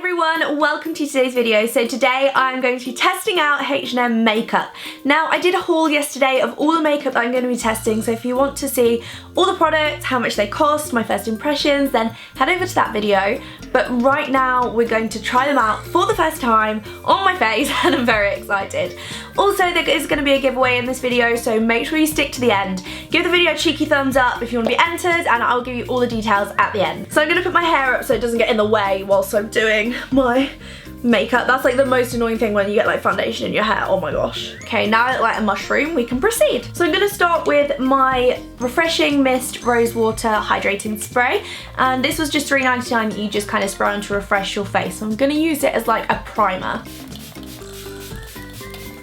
everyone, welcome to today's video. So today I'm going to be testing out H&M makeup. Now I did a haul yesterday of all the makeup that I'm going to be testing, so if you want to see all the products, how much they cost, my first impressions, then head over to that video. But right now we're going to try them out for the first time on my face and I'm very excited. Also, there is going to be a giveaway in this video, so make sure you stick to the end. Give the video a cheeky thumbs up if you want to be entered, and I'll give you all the details at the end. So I'm going to put my hair up so it doesn't get in the way whilst I'm doing my makeup. That's like the most annoying thing when you get like foundation in your hair. Oh my gosh. Okay, now I look like a mushroom, we can proceed. So I'm going to start with my Refreshing Mist Rose Water Hydrating Spray, and this was just $3.99 that you just kind of spray on to refresh your face. So I'm going to use it as like a primer.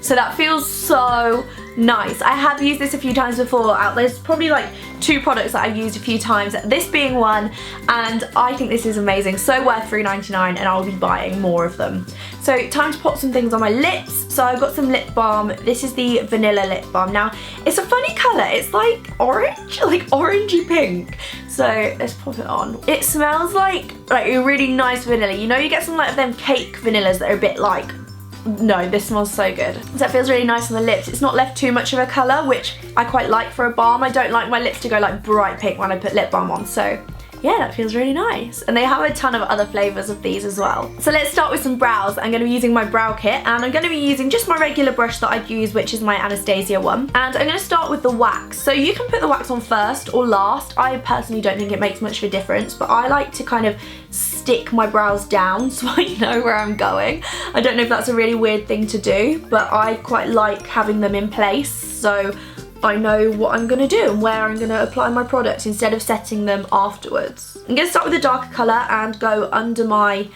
So that feels so nice. I have used this a few times before. There's probably like 2 products that I've used a few times, this being one, and I think this is amazing. So worth $3.99, and I'll be buying more of them. So time to pop some things on my lips. So I've got some lip balm. This is the vanilla lip balm. Now it's a funny colour, it's like orange, like orangey pink. So let's pop it on. It smells like a really nice vanilla. You know, you get some like them cake vanillas that are a bit like, no, this smells so good. So it feels really nice on the lips. It's not left too much of a colour, which I quite like for a balm. I don't like my lips to go like bright pink when I put lip balm on, so yeah, that feels really nice. And they have a ton of other flavours of these as well. So let's start with some brows. I'm going to be using my brow kit, and I'm going to be using just my regular brush that I'd use, which is my Anastasia one. And I'm going to start with the wax. So you can put the wax on first or last. I personally don't think it makes much of a difference, but I like to kind of stick my brows down so I know where I'm going. I don't know if that's a really weird thing to do, but I quite like having them in place so I know what I'm going to do and where I'm going to apply my products instead of setting them afterwards. I'm going to start with a darker colour and go under my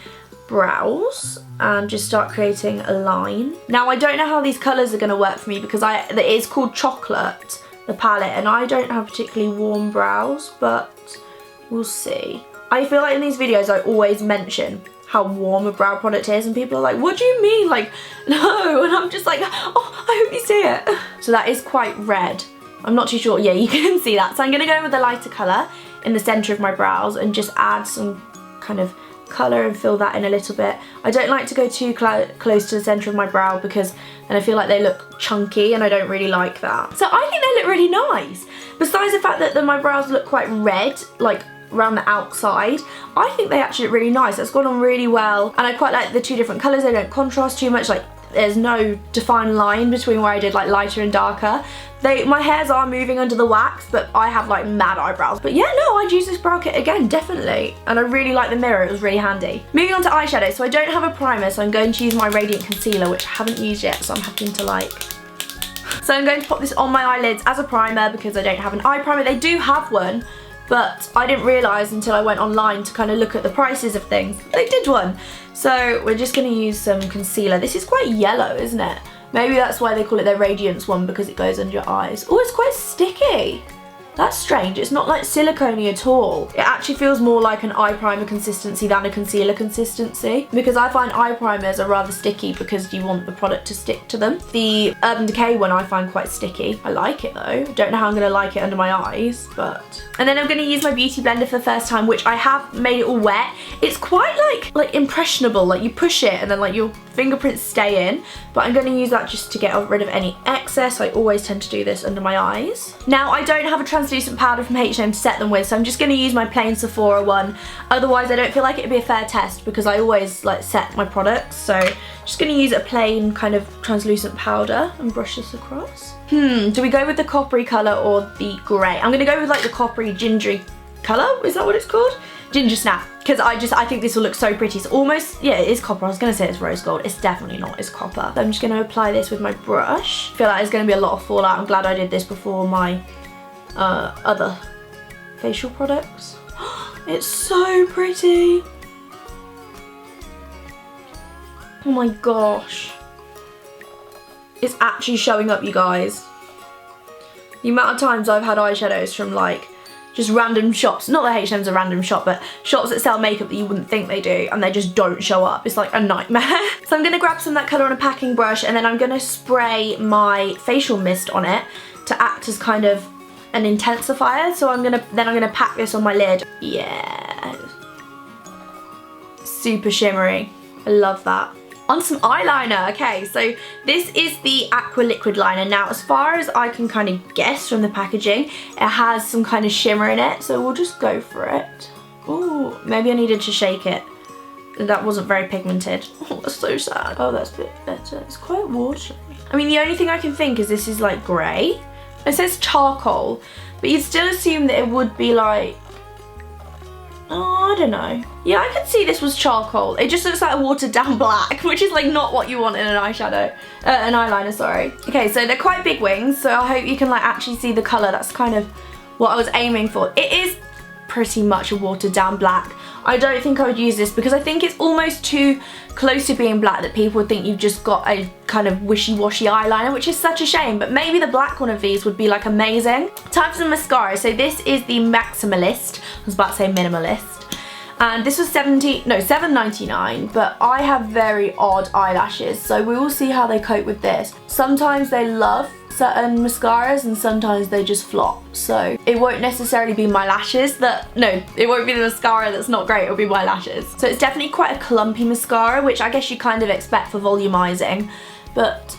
brows and just start creating a line. Now I don't know how these colours are going to work for me because it is called Chocolate, the palette, and I don't have particularly warm brows, but we'll see. I feel like in these videos I always mention how warm a brow product is, and people are like, what do you mean? Like, no. And I'm just like, oh, I hope you see it. So that is quite red. I'm not too sure. Yeah, you can see that. So I'm going to go in with a lighter colour in the centre of my brows and just add some kind of colour and fill that in a little bit. I don't like to go too close to the centre of my brow because then I feel like they look chunky and I don't really like that. So I think they look really nice. Besides the fact that my brows look quite red, like around the outside, I think they actually look really nice. It's gone on really well, and I quite like the 2 different colours. They don't contrast too much, like there's no defined line between where I did like lighter and darker. My hairs are moving under the wax, but I have like mad eyebrows. But yeah, no, I'd use this brow kit again, definitely. And I really like the mirror, it was really handy. Moving on to eyeshadow, so I don't have a primer, so I'm going to use my Radiant Concealer, which I haven't used yet, so I'm having to like. So I'm going to pop this on my eyelids as a primer because I don't have an eye primer. They do have one, but I didn't realise until I went online to kind of look at the prices of things. They did one. So we're just going to use some concealer. This is quite yellow, isn't it? Maybe that's why they call it their Radiance one, because it goes under your eyes. Oh, it's quite sticky. That's strange. It's not like silicone-y at all. It actually feels more like an eye primer consistency than a concealer consistency, because I find eye primers are rather sticky because you want the product to stick to them. The Urban Decay one I find quite sticky. I like it though. Don't know how I'm going to like it under my eyes, but. And then I'm going to use my Beauty Blender for the first time, which I have made it all wet. It's quite like impressionable. Like you push it and then like your fingerprints stay in, but I'm going to use that just to get rid of any excess. I always tend to do this under my eyes. Now I don't have a translucent powder from H&M to set them with, so I'm just going to use my plain Sephora one. Otherwise I don't feel like it'd be a fair test because I always like set my products, so just going to use a plain kind of translucent powder and brush this across. Do we go with the coppery colour or the grey? I'm going to go with like the coppery gingery colour, is that what it's called? Ginger Snap, because I think this will look so pretty. It's almost, yeah, it is copper. I was going to say it's rose gold. It's definitely not, it's copper. So I'm just going to apply this with my brush. I feel like there's going to be a lot of fallout. I'm glad I did this before my other facial products. It's so pretty. Oh my gosh. It's actually showing up, you guys. The amount of times I've had eyeshadows from like just random shops, not that H&M's a random shop, but shops that sell makeup that you wouldn't think they do, and they just don't show up. It's like a nightmare. So I'm going to grab some of that colour on a packing brush, and then I'm going to spray my facial mist on it to act as kind of an intensifier. So I'm gonna pack this on my lid. Yeah. super shimmery. I love that. On some eyeliner. Okay, so this is the Aqua Liquid Liner. Now, as far as I can kind of guess from the packaging, it has some kind of shimmer in it, so we'll just go for it. Ooh, maybe I needed to shake it. That wasn't very pigmented. Oh, that's so sad. Oh, that's a bit better. It's quite watery. I mean, the only thing I can think is this is like grey. It says charcoal, but you'd still assume that it would be like, oh, I don't know. Yeah, I could see this was charcoal. It just looks like a watered down black, which is like not what you want in an eyeshadow, an eyeliner, sorry. Okay, so they're quite big wings, so I hope you can like actually see the colour. That's kind of what I was aiming for. It is pretty much a watered down black. I don't think I would use this because I think it's almost too close to being black that people would think you've just got a kind of wishy-washy eyeliner, which is such a shame, but maybe the black one of these would be like amazing. Time for some mascara. So this is the Maximalist. I was about to say minimalist. And this was $7.99, but I have very odd eyelashes, so we will see how they cope with this. Sometimes they love certain mascaras and sometimes they just flop, so it won't necessarily be my lashes that, no, it won't be the mascara that's not great, it'll be my lashes. So it's definitely quite a clumpy mascara, which I guess you kind of expect for volumizing, but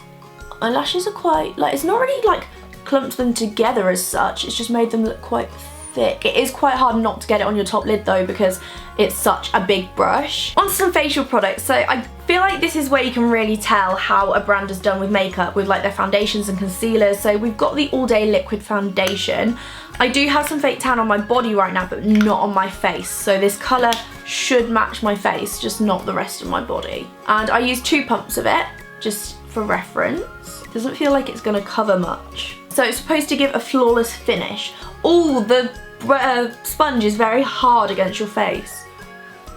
my lashes are quite, like, it's not really like clumped them together as such, it's just made them look quite thick. It is quite hard not to get it on your top lid though because it's such a big brush. On some facial products, so I feel like this is where you can really tell how a brand has done with makeup, with like their foundations and concealers. So we've got the All Day Liquid Foundation. I do have some fake tan on my body right now, but not on my face. So this colour should match my face, just not the rest of my body. And I use 2 pumps of it, just for reference. Doesn't feel like it's gonna cover much. So it's supposed to give a flawless finish. Oh, the sponge is very hard against your face,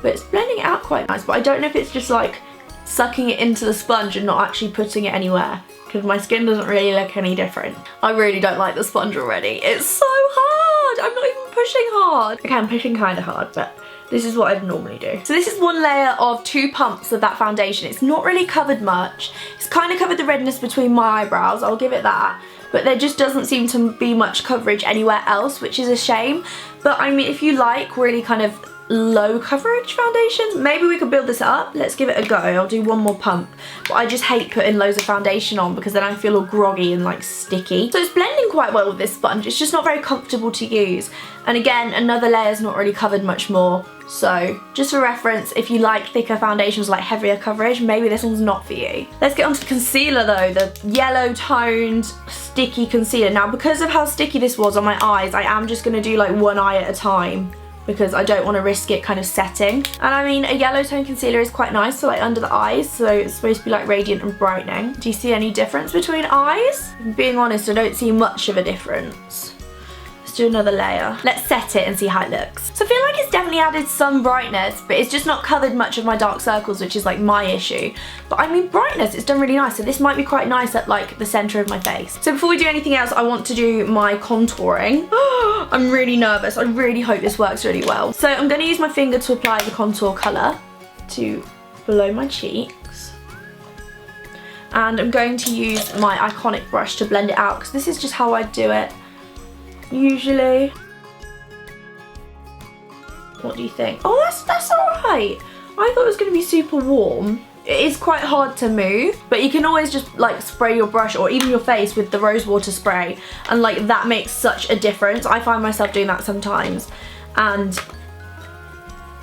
but it's blending it out quite nice, but I don't know if it's just like sucking it into the sponge and not actually putting it anywhere, because my skin doesn't really look any different. I really don't like the sponge already. It's so hard. I'm not even pushing hard. Okay, I'm pushing kind of hard, but this is what I'd normally do. So this is 1 layer of 2 pumps of that foundation. It's not really covered much. It's kind of covered the redness between my eyebrows, I'll give it that. But there just doesn't seem to be much coverage anywhere else, which is a shame. But I mean, if you like really kind of low coverage foundations, maybe we could build this up. Let's give it a go. I'll do 1 more pump. But I just hate putting loads of foundation on because then I feel all groggy and like sticky. So it's blending quite well with this sponge. It's just not very comfortable to use. And again, another layer's not really covered much more. So just for reference, if you like thicker foundations, like heavier coverage, maybe this one's not for you. Let's get onto the concealer though, the yellow toned sticky concealer. Now because of how sticky this was on my eyes, I am just gonna do like 1 eye at a time because I don't want to risk it kind of setting. And I mean, a yellow tone concealer is quite nice, so like under the eyes, so it's supposed to be like radiant and brightening. Do you see any difference between eyes? Being honest, I don't see much of a difference. Do another layer. Let's set it and see how it looks. So I feel like it's definitely added some brightness, but it's just not covered much of my dark circles, which is like my issue. But I mean, brightness, it's done really nice, so this might be quite nice at like the center of my face. So before we do anything else, I want to do my contouring. I'm really nervous. I really hope this works really well. So I'm going to use my finger to apply the contour color to below my cheeks. And I'm going to use my iconic brush to blend it out because this is just how I do it usually. What do you think? Oh, that's alright. I thought it was going to be super warm. It is quite hard to move, but you can always just like spray your brush or even your face with the rose water spray, and like that makes such a difference. I find myself doing that sometimes and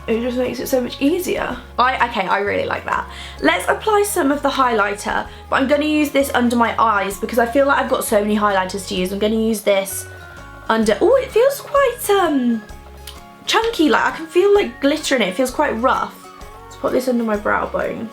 it just makes it so much easier. Okay, I really like that. Let's apply some of the highlighter, but I'm going to use this under my eyes because I feel like I've got so many highlighters to use. I'm going to use this under, oh, it feels quite chunky, like I can feel like glitter in it. It feels quite rough. Let's put this under my brow bone.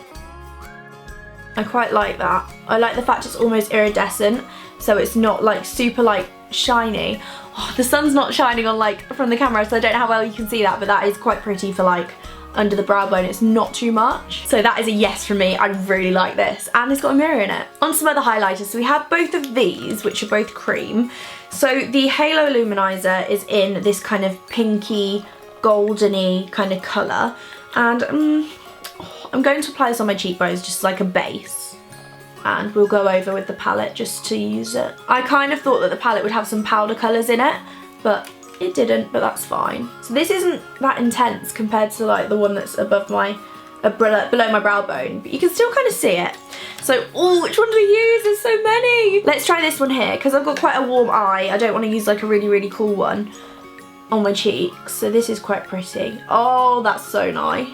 I quite like that. I like the fact it's almost iridescent, so it's not like super like shiny. Oh, the sun's not shining on like from the camera, so I don't know how well you can see that, but that is quite pretty for like under the brow bone. It's not too much, so that is a yes from me. I really like this, and it's got a mirror in it. On some other highlighters, so we have both of these, which are both cream. So the Halo Luminizer is in this kind of pinky, goldeny kind of colour, and I'm going to apply this on my cheekbones just like a base, and we'll go over with the palette just to use it. I kind of thought that the palette would have some powder colours in it, but it didn't, but that's fine. So this isn't that intense compared to like the one that's above my below my brow bone, but you can still kind of see it. So, oh, which one do we use? There's so many. Let's try this one here, because I've got quite a warm eye. I don't want to use like a really, really cool one on my cheeks. So this is quite pretty. Oh, that's so nice.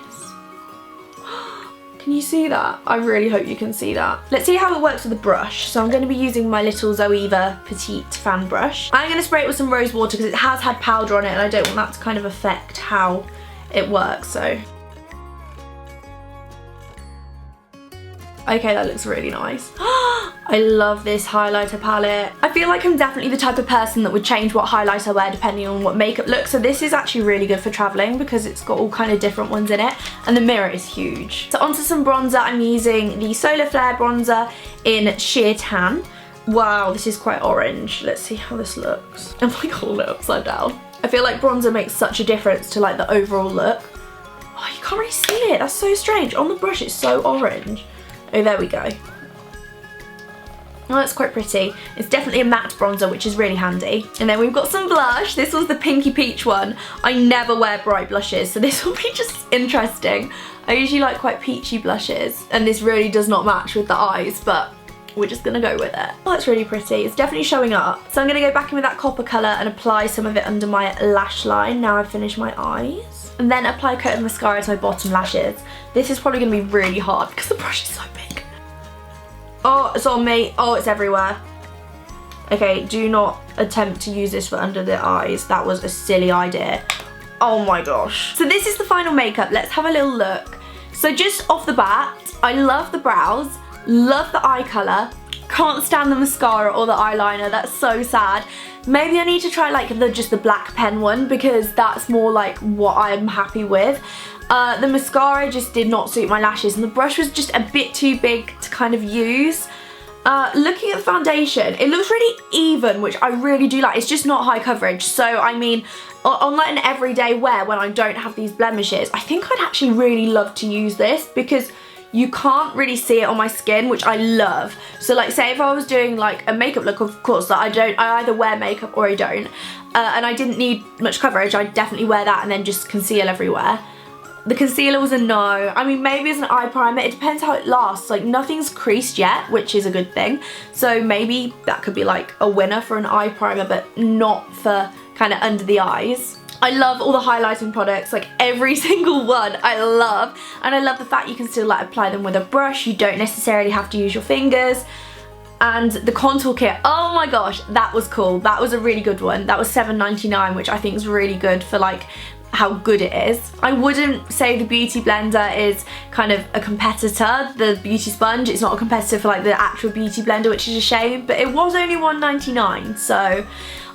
Can you see that? I really hope you can see that. Let's see how it works with the brush. So I'm going to be using my little Zoeva Petite fan brush. I'm going to spray it with some rose water because it has had powder on it and I don't want that to kind of affect how it works. So, okay, that looks really nice. I love this highlighter palette. I feel like I'm definitely the type of person that would change what highlighter I wear depending on what makeup look. So this is actually really good for traveling because it's got all kind of different ones in it. And the mirror is huge. So onto some bronzer. I'm using the Solar Flare bronzer in Sheer Tan. Wow, this is quite orange. Let's see how this looks. I'm like holding it upside down. I feel like bronzer makes such a difference to like the overall look. Oh, you can't really see it. That's so strange. On the brush, it's so orange. Oh, there we go. Oh, that's quite pretty. It's definitely a matte bronzer, which is really handy. And then we've got some blush. This was the Pinky Peach one. I never wear bright blushes, so this will be just interesting. I usually like quite peachy blushes, and this really does not match with the eyes, but we're just gonna go with it. Oh, it's really pretty. It's definitely showing up. So I'm gonna go back in with that copper colour and apply some of it under my lash line. Now I've finished my eyes. And then apply a coat of mascara to my bottom lashes. This is probably gonna be really hard because the brush is so big. Oh, it's on me. Oh, it's everywhere. Okay, do not attempt to use this for under the eyes. That was a silly idea. Oh my gosh. So this is the final makeup. Let's have a little look. So just off the bat, I love the brows, love the eye colour, can't stand the mascara or the eyeliner. That's so sad. Maybe I need to try like just the black pen one because that's more like what I'm happy with. The mascara just did not suit my lashes and the brush was just a bit too big to kind of use. Looking at the foundation, it looks really even, which I really do like. It's just not high coverage. So I mean, on like an everyday wear when I don't have these blemishes, I think I'd actually really love to use this because you can't really see it on my skin, which I love. So like say if I was doing like a makeup look, of course, that I either wear makeup or I don't, and I didn't need much coverage, I'd definitely wear that and then just conceal everywhere. The concealer was a no. I mean, maybe as an eye primer, it depends how it lasts. Like nothing's creased yet, which is a good thing. So maybe that could be like a winner for an eye primer, but not for kind of under the eyes. I love all the highlighting products, like every single one I love. And I love the fact you can still like apply them with a brush. You don't necessarily have to use your fingers. And the contour kit, oh my gosh, that was cool. That was a really good one. That was $7.99, which I think is really good for like how good it is. I wouldn't say the Beauty Blender is kind of a competitor. The Beauty Sponge, it's not a competitor for like the actual Beauty Blender, which is a shame, but it was only $1.99, so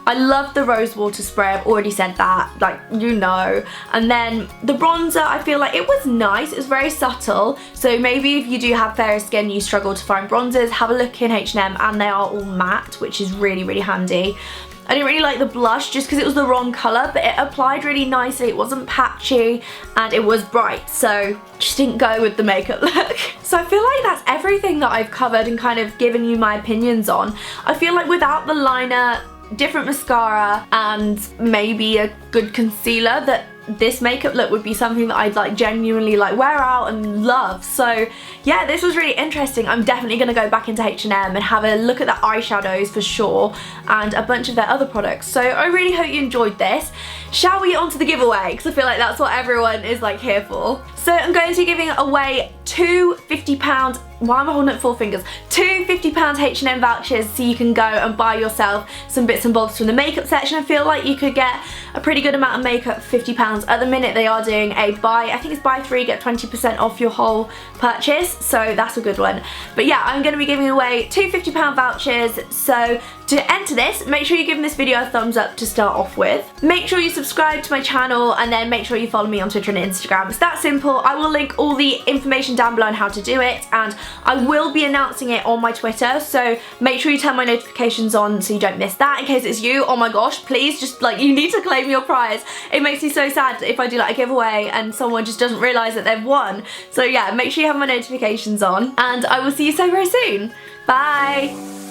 I love the rose water spray. I've already said that, like, you know. And then the bronzer, I feel like it was nice. It was very subtle. So maybe if you do have fairer skin, you struggle to find bronzers, have a look in H&M, and they are all matte, which is really, really handy. I didn't really like the blush just because it was the wrong colour, but it applied really nicely. It wasn't patchy and it was bright, so just didn't go with the makeup look. So I feel like that's everything that I've covered and kind of given you my opinions on. I feel like without the liner, different mascara, and maybe a good concealer, that this makeup look would be something that I'd like genuinely like wear out and love. So yeah, this was really interesting. I'm definitely gonna go back into H&M and have a look at the eyeshadows for sure, and a bunch of their other products. So I really hope you enjoyed this. Shall we get on to the giveaway? Because I feel like that's what everyone is like here for. So I'm going to be giving away two £50, why am I holding up 4 fingers? Two £50 H&M vouchers so you can go and buy yourself some bits and bobs from the makeup section. I feel like you could get a pretty good amount of makeup for £50. At the minute they are doing a I think it's buy 3 get 20% off your whole purchase, so that's a good one. But yeah, I'm going to be giving away two £50 vouchers. So to enter this, make sure you're giving this video a thumbs up to start off with. Make sure you subscribe to my channel, and then make sure you follow me on Twitter and Instagram. It's that simple. I will link all the information down below on how to do it, and I will be announcing it on my Twitter, so make sure you turn my notifications on so you don't miss that in case it's you. Oh my gosh, please, just like, you need to claim your prize. It makes me so sad if I do like a giveaway and someone just doesn't realise that they've won. So yeah, make sure you have my notifications on, and I will see you so very soon. Bye!